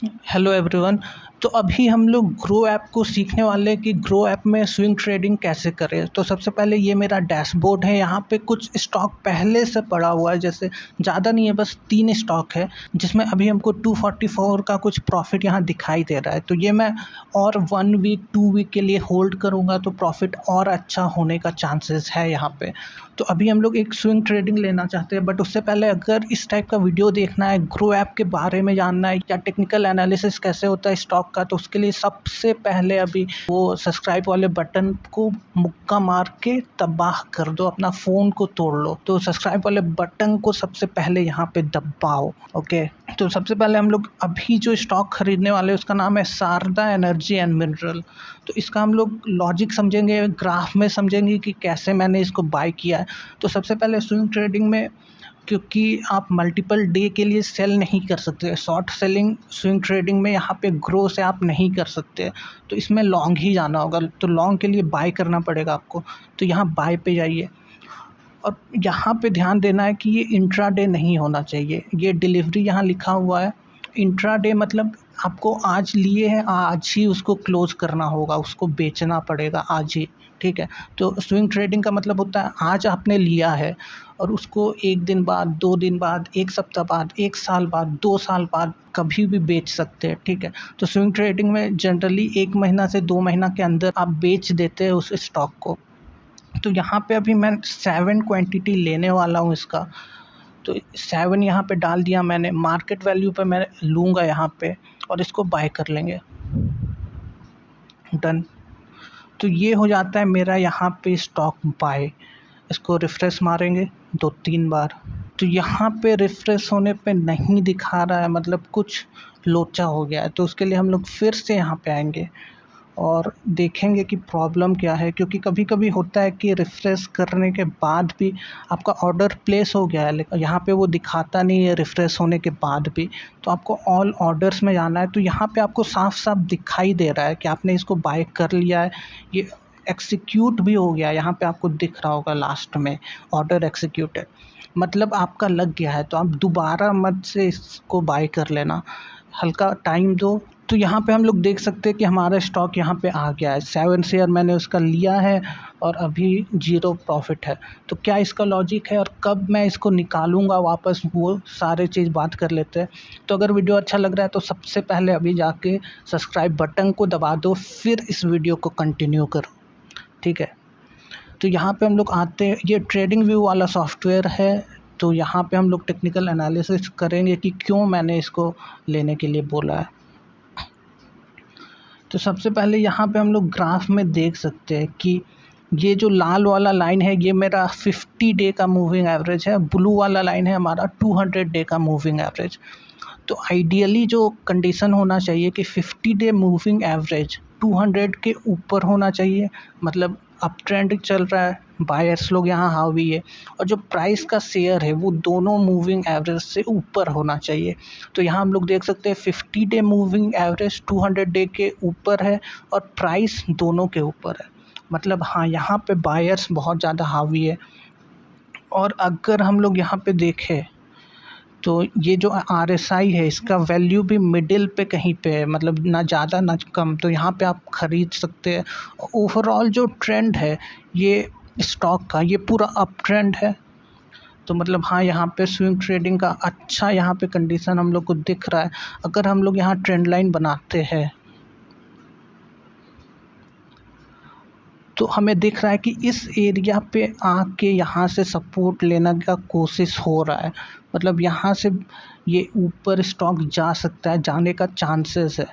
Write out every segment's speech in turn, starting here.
Hello everyone. तो अभी हम लोग ग्रो ऐप को सीखने वाले हैं कि ग्रो ऐप में स्विंग ट्रेडिंग कैसे करें। तो सबसे पहले ये मेरा डैशबोर्ड है, यहाँ पे कुछ स्टॉक पहले से पड़ा हुआ है, जैसे ज़्यादा नहीं है, बस 3 स्टॉक है जिसमें अभी हमको 244 का कुछ प्रॉफिट यहाँ दिखाई दे रहा है। तो ये मैं और 1 वीक 2 वीक के लिए होल्ड करूँगा तो प्रॉफिट और अच्छा होने का चांसेस है यहाँ पे। तो अभी हम लोग एक स्विंग ट्रेडिंग लेना चाहते हैं, बट उससे पहले अगर इस टाइप का वीडियो देखना है, ग्रो ऐप के बारे में जानना है या टेक्निकल एनालिसिस कैसे होता है स्टॉक का, तो उसके लिए सबसे पहले अभी वो सब्सक्राइब वाले बटन को मुक्का मार के तबाह कर दो, अपना फ़ोन को तोड़ लो। तो सब्सक्राइब वाले बटन को सबसे पहले यहाँ पे दबाओ। ओके, तो सबसे पहले हम लोग अभी जो स्टॉक खरीदने वाले हैं उसका नाम है शारदा एनर्जी एंड मिनरल। तो इसका हम लोग लॉजिक समझेंगे, ग्राफ में समझेंगे कि कैसे मैंने इसको बाय किया है। तो सबसे पहले स्विंग ट्रेडिंग में, क्योंकि आप मल्टीपल डे के लिए सेल नहीं कर सकते, शॉर्ट सेलिंग स्विंग ट्रेडिंग में यहाँ पे ग्रो से आप नहीं कर सकते, तो इसमें लॉन्ग ही जाना होगा। तो लॉन्ग के लिए बाय करना पड़ेगा आपको। तो यहाँ बाय पे जाइए और यहाँ पे ध्यान देना है कि ये इंट्राडे नहीं होना चाहिए। ये डिलीवरी यहाँ लिखा हुआ है, इंट्राडे मतलब आपको आज लिए हैं, आज ही उसको क्लोज करना होगा, उसको बेचना पड़ेगा आज ही। ठीक है, तो स्विंग ट्रेडिंग का मतलब होता है आज आपने लिया है और उसको 1 दिन बाद, 2 दिन बाद, 1 सप्ताह बाद, 1 साल बाद, 2 साल बाद कभी भी बेच सकते हैं। ठीक है, तो स्विंग ट्रेडिंग में जनरली 1 महीना से 2 महीना के अंदर आप बेच देते हैं उस स्टॉक को। तो यहाँ पे अभी मैं 7 क्वांटिटी लेने वाला हूँ इसका। तो 7 यहाँ पे डाल दिया मैंने, मार्केट वैल्यू पे मैं लूँगा यहाँ पे और इसको बाय कर लेंगे। डन। तो ये हो जाता है मेरा यहाँ पे स्टॉक बाय। इसको रिफ्रेश मारेंगे 2-3 बार। तो यहाँ पे रिफ्रेश होने पे नहीं दिखा रहा है, मतलब कुछ लोचा हो गया है। तो उसके लिए हम लोग फिर से यहाँ पे आएंगे और देखेंगे कि प्रॉब्लम क्या है, क्योंकि कभी कभी होता है कि रिफ़्रेश करने के बाद भी आपका ऑर्डर प्लेस हो गया है लेकिन यहाँ पे वो दिखाता नहीं है रिफ़्रेश होने के बाद भी। तो आपको ऑल ऑर्डर्स में जाना है, तो यहाँ पे आपको साफ साफ दिखाई दे रहा है कि आपने इसको बाय कर लिया है, ये एक्सिक्यूट भी हो गया है। यहाँ पे आपको दिख रहा होगा लास्ट में ऑर्डर एक्सिक्यूटेड, मतलब आपका लग गया है। तो आप दोबारा मत से इसको बाय कर लेना, हल्का टाइम दो। तो यहाँ पे हम लोग देख सकते हैं कि हमारा स्टॉक यहाँ पे आ गया है, 7 शेयर मैंने उसका लिया है और अभी 0 प्रॉफिट है। तो क्या इसका लॉजिक है और कब मैं इसको निकालूंगा वापस, वो सारे चीज़ बात कर लेते हैं। तो अगर वीडियो अच्छा लग रहा है तो सबसे पहले अभी जाके सब्सक्राइब बटन को दबा दो, फिर इस वीडियो को कंटिन्यू करो। ठीक है, तो यहाँ पे हम लोग आते हैं, ये ट्रेडिंग व्यू वाला सॉफ्टवेयर है। तो यहाँ पे हम लोग टेक्निकल एनालिसिस करेंगे कि क्यों मैंने इसको लेने के लिए बोला है। तो सबसे पहले यहाँ पे हम लोग ग्राफ में देख सकते हैं कि ये जो लाल वाला लाइन है ये मेरा 50 डे का मूविंग एवरेज है, ब्लू वाला लाइन है हमारा 200 डे का मूविंग एवरेज। तो आइडियली जो कंडीशन होना चाहिए कि 50 डे मूविंग एवरेज 200 के ऊपर होना चाहिए, मतलब अप ट्रेंड चल रहा है, बायर्स लोग यहाँ हावी है, और जो प्राइस का शेयर है वो दोनों मूविंग एवरेज से ऊपर होना चाहिए। तो यहाँ हम लोग देख सकते हैं 50 डे मूविंग एवरेज 200 डे के ऊपर है और प्राइस दोनों के ऊपर है, मतलब हाँ यहाँ पे बायर्स बहुत ज़्यादा हावी है। और अगर हम लोग यहाँ पे देखें तो ये जो RSI है इसका वैल्यू भी मिडिल पे कहीं पे है, मतलब ना ज़्यादा ना कम। तो यहाँ पे आप ख़रीद सकते हैं। ओवरऑल जो ट्रेंड है ये स्टॉक का, ये पूरा अप ट्रेंड है। तो मतलब हाँ यहाँ पे स्विंग ट्रेडिंग का अच्छा यहाँ पे कंडीशन हम लोग को दिख रहा है। अगर हम लोग यहाँ ट्रेंड लाइन बनाते हैं तो हमें दिख रहा है कि इस एरिया पे आके यहाँ से सपोर्ट लेने का कोशिश हो रहा है, मतलब यहाँ से ये ऊपर स्टॉक जा सकता है, जाने का चांसेस है।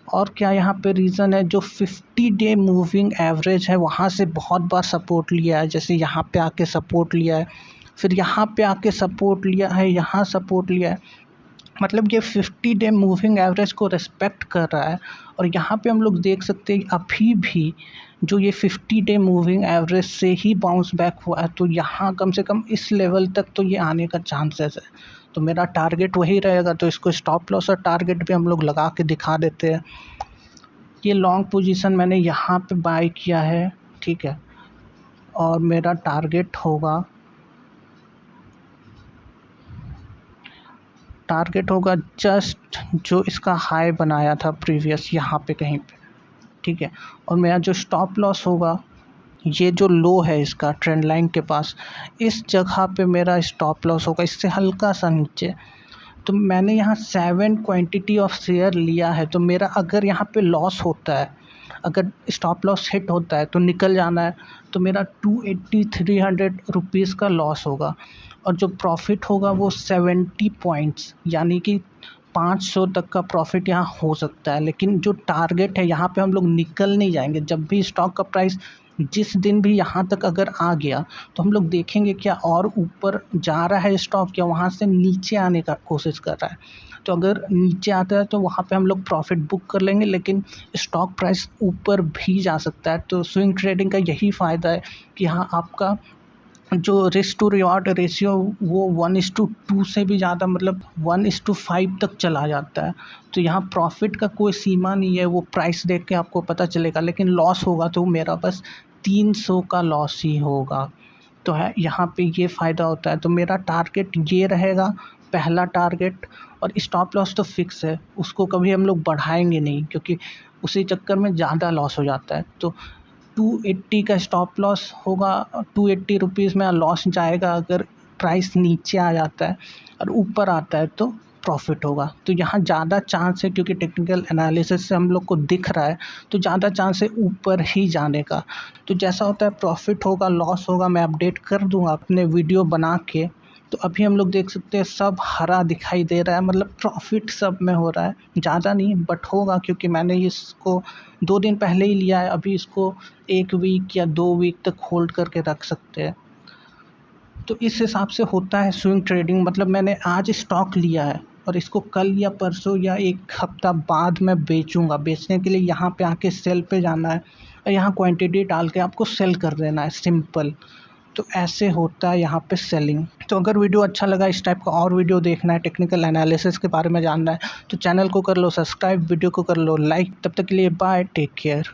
और क्या यहाँ पे रीज़न है, जो 50 डे मूविंग एवरेज है वहाँ से बहुत बार सपोर्ट लिया है, जैसे यहाँ पे आके सपोर्ट लिया है, फिर यहाँ पे आके सपोर्ट लिया है, यहाँ सपोर्ट लिया है, मतलब ये 50 डे मूविंग एवरेज को रिस्पेक्ट कर रहा है। और यहाँ पे हम लोग देख सकते हैं अभी भी जो ये 50 डे मूविंग एवरेज से ही बाउंस बैक हुआ है, तो यहाँ कम से कम इस लेवल तक तो ये आने का चांसेस है। तो मेरा टारगेट वही रहेगा, तो इसको स्टॉप लॉस और टारगेट भी हम लोग लगा के दिखा देते हैं। ये लॉन्ग पोजीशन मैंने यहाँ पे बाय किया है, ठीक है, और मेरा टारगेट होगा जस्ट जो इसका हाई बनाया था प्रीवियस यहाँ पे कहीं पे, ठीक है। और मेरा जो स्टॉप लॉस होगा, ये जो लो है इसका ट्रेंड लाइन के पास, इस जगह पे मेरा स्टॉप लॉस होगा, इससे हल्का सा नीचे। तो मैंने यहाँ 7 क्वांटिटी ऑफ शेयर लिया है, तो मेरा अगर यहाँ पे लॉस होता है, अगर स्टॉप लॉस हिट होता है तो निकल जाना है, तो मेरा 280-300 रुपीज़ का लॉस होगा। और जो प्रॉफिट होगा वो 70 पॉइंट्स, यानी कि 500 तक का प्रॉफिट यहाँ हो सकता है। लेकिन जो टारगेट है यहाँ पे हम लोग निकल नहीं जाएंगे। जब भी स्टॉक का प्राइस जिस दिन भी यहाँ तक अगर आ गया, तो हम लोग देखेंगे क्या और ऊपर जा रहा है स्टॉक या वहाँ से नीचे आने का कोशिश कर रहा है। तो अगर नीचे आता है तो वहाँ पे हम लोग प्रॉफिट बुक कर लेंगे, लेकिन स्टॉक प्राइस ऊपर भी जा सकता है। तो स्विंग ट्रेडिंग का यही फ़ायदा है कि हाँ, आपका जो रिस्क टू रिवॉर्ड रेशियो वो 1:2 से भी ज़्यादा, मतलब 1:5 तक चला जाता है। तो यहाँ प्रॉफिट का कोई सीमा नहीं है, वो प्राइस देख के आपको पता चलेगा। लेकिन लॉस होगा तो मेरा बस 300 का लॉस ही होगा। तो है यहाँ पे ये फ़ायदा होता है। तो मेरा टारगेट ये रहेगा, पहला टारगेट। और स्टॉप लॉस तो फिक्स है, उसको कभी हम लोग बढ़ाएंगे नहीं, क्योंकि उसी चक्कर में ज़्यादा लॉस हो जाता है। तो 280 का स्टॉप लॉस होगा, 280 रुपीज़ में लॉस जाएगा अगर प्राइस नीचे आ जाता है, और ऊपर आता है तो प्रॉफिट होगा। तो यहाँ ज़्यादा चांस है, क्योंकि टेक्निकल एनालिसिस से हम लोग को दिख रहा है, तो ज़्यादा चांस है ऊपर ही जाने का। तो जैसा होता है प्रॉफिट होगा, लॉस होगा, मैं अपडेट कर दूँगा अपने वीडियो बना के। तो अभी हम लोग देख सकते हैं सब हरा दिखाई दे रहा है, मतलब प्रॉफिट सब में हो रहा है, ज़्यादा नहीं बट होगा, क्योंकि मैंने इसको 2 दिन पहले ही लिया है। अभी इसको 1 वीक या 2 वीक तक होल्ड करके रख सकते हैं। तो इस हिसाब से होता है स्विंग ट्रेडिंग। मतलब मैंने आज स्टॉक लिया है और इसको कल या परसों या 1 हफ्ता बाद मैं बेचूंगा। बेचने के लिए यहाँ पे आके सेल पे जाना है और यहाँ क्वांटिटी डाल के आपको सेल कर देना है, सिंपल। तो ऐसे होता है यहाँ पे सेलिंग। तो अगर वीडियो अच्छा लगा, इस टाइप का और वीडियो देखना है, टेक्निकल एनालिसिस के बारे में जानना है, तो चैनल को कर लो सब्सक्राइब, वीडियो को कर लो लाइक। तब तक के लिए बाय, टेक केयर।